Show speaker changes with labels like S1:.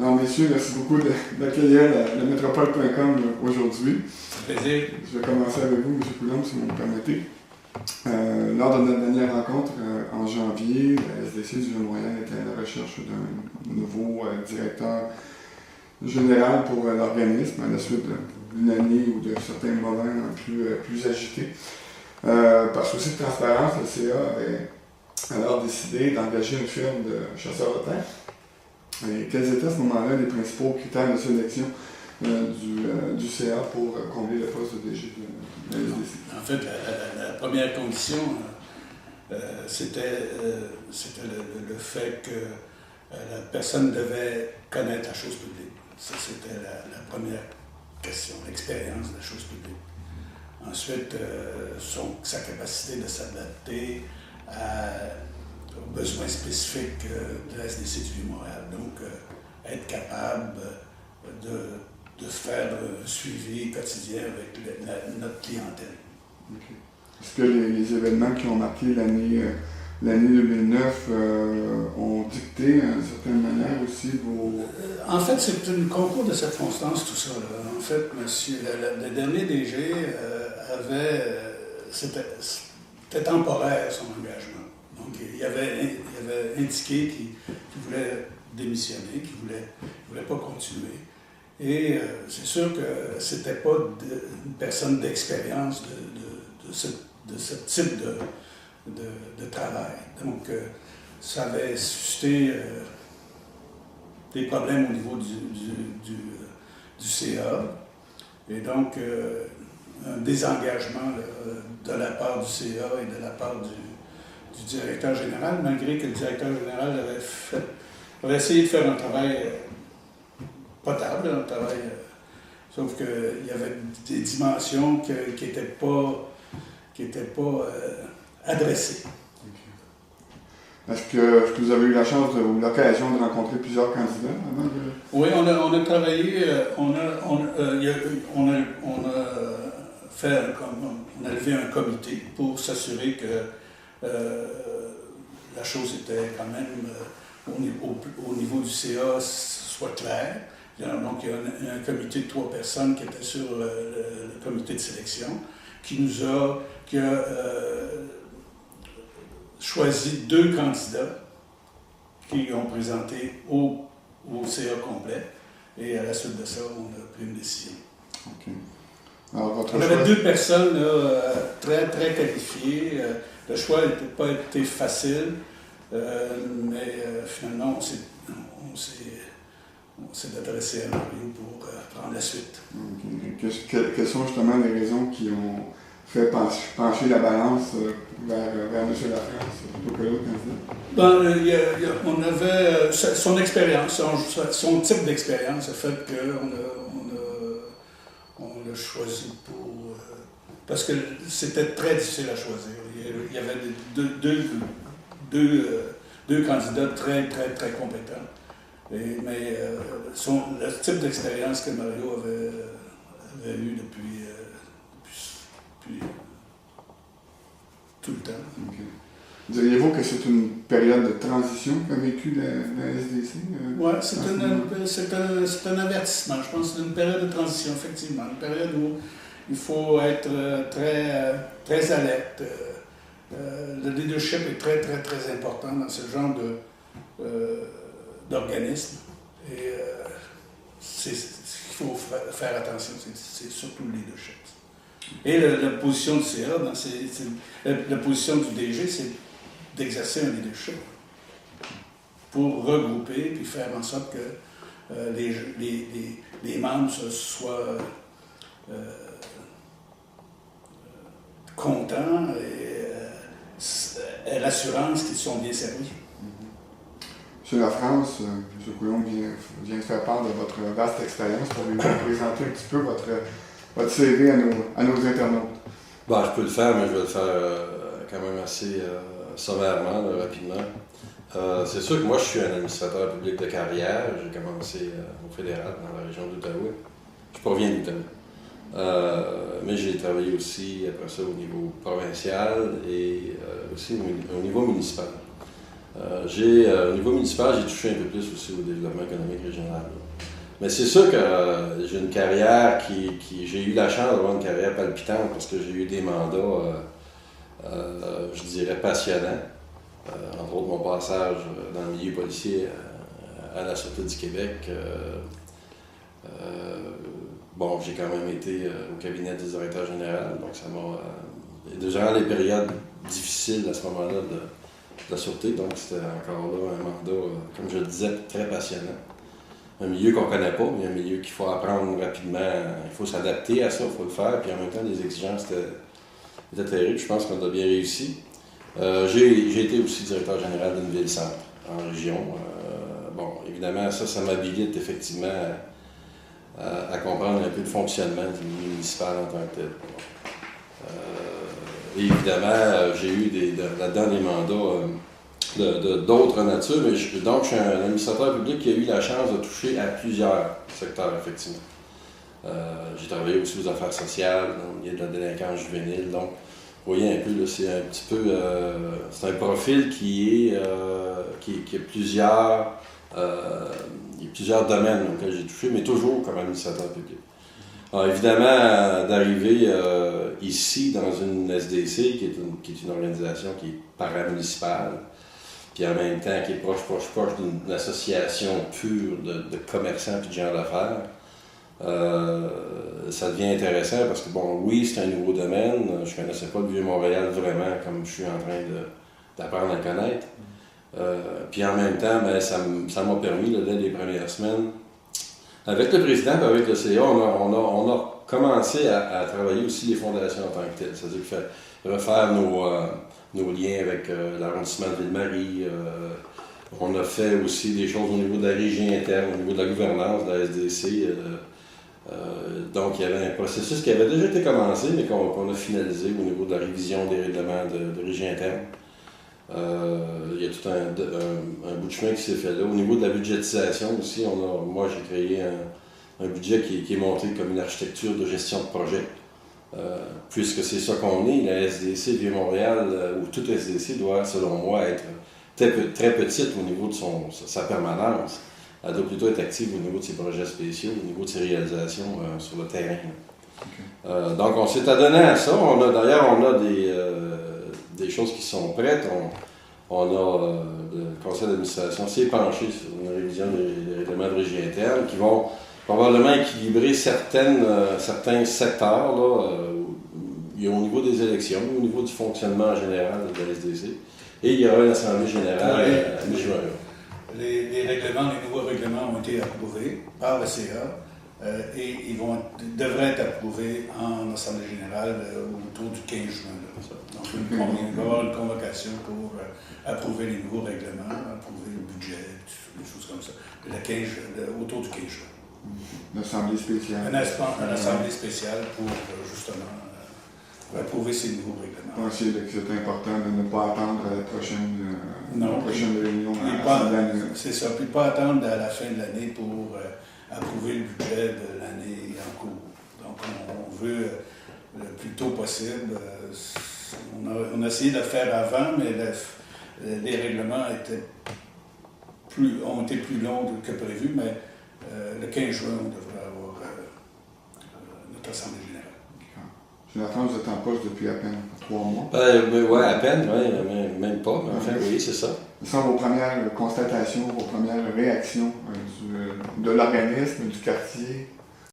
S1: Alors, messieurs, merci beaucoup d'accueillir la métropole.com aujourd'hui.
S2: C'est un plaisir.
S1: Je vais commencer avec vous, M. Coulombe, si vous me permettez. Lors de notre dernière rencontre, en janvier, la SDC du Vieux-Montréal était à la recherche d'un nouveau directeur général pour l'organisme, à la suite d'une année ou de certains moments plus agités. Par souci de transparence, le CA avait alors décidé d'engager une firme de chasseurs de tête. Et quels étaient à ce moment-là les principaux critères de sélection du CA pour combler le poste de DG de la SDC?
S2: En fait, la première condition, c'était le fait que la personne devait connaître la chose publique. Ça, c'était la première question, l'expérience de la chose publique. Ensuite, sa capacité de s'adapter aux besoins spécifiques de la SDC du Vieux-Montréal. Donc, être capable de faire un suivi quotidien avec notre clientèle.
S1: Okay. Est-ce que les événements qui ont marqué l'année 2009 ont dicté, d'une certaine manière, aussi vos...
S2: En fait, c'est un concours de circonstances, tout ça. Là. En fait, monsieur, le dernier DG c'était temporaire, son engagement. Donc, il avait indiqué qu'il voulait démissionner, qu'il ne voulait pas continuer. Et c'est sûr que ce n'était pas une personne d'expérience de ce type de travail. Donc, ça avait suscité des problèmes au niveau du CA. Et donc, un désengagement de la part du CA et de la part du directeur général, malgré que le directeur général avait essayé de faire un travail potable, un travail, sauf qu'il y avait des dimensions qui n'étaient pas adressées.
S1: Okay. Est-ce que vous avez eu la chance ou l'occasion de rencontrer plusieurs candidats avant de...
S2: Oui, on a travaillé, on a levé un comité pour s'assurer que la chose était quand même au niveau du CA soit claire. Donc, il y a un comité de 3 personnes qui était sur le comité de sélection qui a choisi 2 candidats qui ont présenté au CA complet. Et à la suite de ça, on a pris une décision.
S1: Okay. Alors,
S2: on avait 2 personnes là, très, très qualifiées. Le choix n'a pas été facile, mais finalement, on s'est adressé à Mario pour prendre la suite.
S1: Okay. Quelles sont justement les raisons qui ont fait pencher la balance vers M. Lafrance plutôt que l'autre candidat?
S2: On avait son expérience, son type d'expérience a fait qu'on l'a choisi pour... parce que c'était très difficile à choisir. Il y avait deux candidats très, très, très compétents. Mais le type d'expérience que Mario avait eu depuis tout le temps.
S1: Okay. Diriez-vous que c'est une période de transition qu'a vécu la SDC?
S2: Oui, c'est un avertissement. Je pense que c'est une période de transition, effectivement. Une période où il faut être très, très alerte. Le leadership est très, très, très important dans ce genre d'organisme. Et c'est ce qu'il faut faire attention, c'est surtout le leadership. Et la position du CA, la position du DG, c'est d'exercer un leadership pour regrouper et faire en sorte que les membres soient contents et l'assurance qu'ils sont bien servis.
S1: M. Lafrance, M. Coulombe vient de faire part de votre vaste expérience pour lui présenter un petit peu votre CV à nos internautes.
S3: Bon, je peux le faire, mais je vais le faire quand même assez sommairement, rapidement. C'est sûr que moi, je suis un administrateur public de carrière. J'ai commencé au fédéral, dans la région d'Outaouais. Je provient d'Outaouais. Mais j'ai travaillé aussi, après ça, au niveau provincial et aussi au niveau municipal. Au niveau municipal, j'ai touché un peu plus aussi au développement économique régional. Mais c'est sûr que j'ai une carrière j'ai eu la chance d'avoir une carrière palpitante parce que j'ai eu des mandats, je dirais, passionnants. Entre autres, mon passage dans le milieu policier à la Sûreté du Québec. J'ai quand même été au cabinet du directeur général, donc ça m'a... durant les périodes difficiles à ce moment-là de la Sûreté, donc c'était encore là un mandat, comme je le disais, très passionnant. Un milieu qu'on ne connaît pas, mais un milieu qu'il faut apprendre rapidement. Il faut s'adapter à ça, il faut le faire, puis en même temps, les exigences étaient terribles. Je pense qu'on a bien réussi. J'ai été aussi directeur général d'une ville-centre en région. Évidemment, ça m'habilite effectivement à comprendre un peu le fonctionnement du milieu municipal en tant que tel. Et évidemment, j'ai eu là-dedans des mandats d'autres natures, mais donc je suis un administrateur public qui a eu la chance de toucher à plusieurs secteurs, effectivement. J'ai travaillé aussi aux affaires sociales, dans le milieu de la délinquance juvénile, donc vous voyez un peu, là, c'est un petit peu, c'est un profil qui a plusieurs domaines auxquels j'ai touché, mais toujours comme administrateur public. Alors évidemment, d'arriver ici dans une SDC, qui est une organisation qui est paramunicipale, puis en même temps qui est proche d'une association pure de commerçants et de gens d'affaires, ça devient intéressant parce que, oui, c'est un nouveau domaine. Je ne connaissais pas le Vieux-Montréal vraiment comme je suis en train d'apprendre à le connaître. Puis en même temps, ça m'a permis, dès les premières semaines, avec le président et avec le CA, on a commencé à travailler aussi les fondations en tant que telles. C'est-à-dire refaire nos liens avec l'arrondissement de Ville-Marie. On a fait aussi des choses au niveau de la régie interne, au niveau de la gouvernance de la SDC. Donc, il y avait un processus qui avait déjà été commencé, mais qu'on a finalisé au niveau de la révision des règlements de régie interne. Il y a tout un bout de chemin qui s'est fait là. Au niveau de la budgétisation aussi, moi j'ai créé un budget qui est monté comme une architecture de gestion de projet. Puisque c'est ça qu'on est, la SDC Vieux-Montréal, ou toute SDC doit, selon moi, être très petite au niveau de sa permanence. Elle doit plutôt être active au niveau de ses projets spéciaux, au niveau de ses réalisations sur le terrain. Okay. Donc on s'est adonné à ça. D'ailleurs, on a des choses qui sont prêtes. Le conseil d'administration s'est penché sur une révision des règlements de régie interne qui vont probablement équilibrer certains secteurs là, au niveau des élections, au niveau du fonctionnement général de la SDC. Et il y aura une assemblée générale à mi-juin.
S2: Les nouveaux règlements ont été approuvés par le CA et ils devraient être approuvés en assemblée générale autour du 15 juin. Donc, il va y avoir une convocation pour approuver les nouveaux règlements, approuver le budget, des choses comme ça, autour du 15 juin.
S1: Une assemblée spéciale.
S2: Une assemblée spéciale pour justement approuver ces nouveaux règlements.
S1: Je pense que c'est important de ne pas attendre la prochaine réunion.
S2: C'est ça, puis pas attendre à la fin de l'année pour approuver le budget de l'année en cours. Donc on veut le plus tôt possible. On a essayé de le faire avant, mais les règlements ont été plus longs que prévu, mais le 15 juin, on devrait avoir notre assemblée générale.
S1: Jonathan, vous êtes en poste depuis à peine 3 mois.
S3: Oui, à peine, même pas, mais enfin, oui, c'est ça.
S1: Quelles sont vos premières constatations, vos premières réactions de l'organisme, du quartier?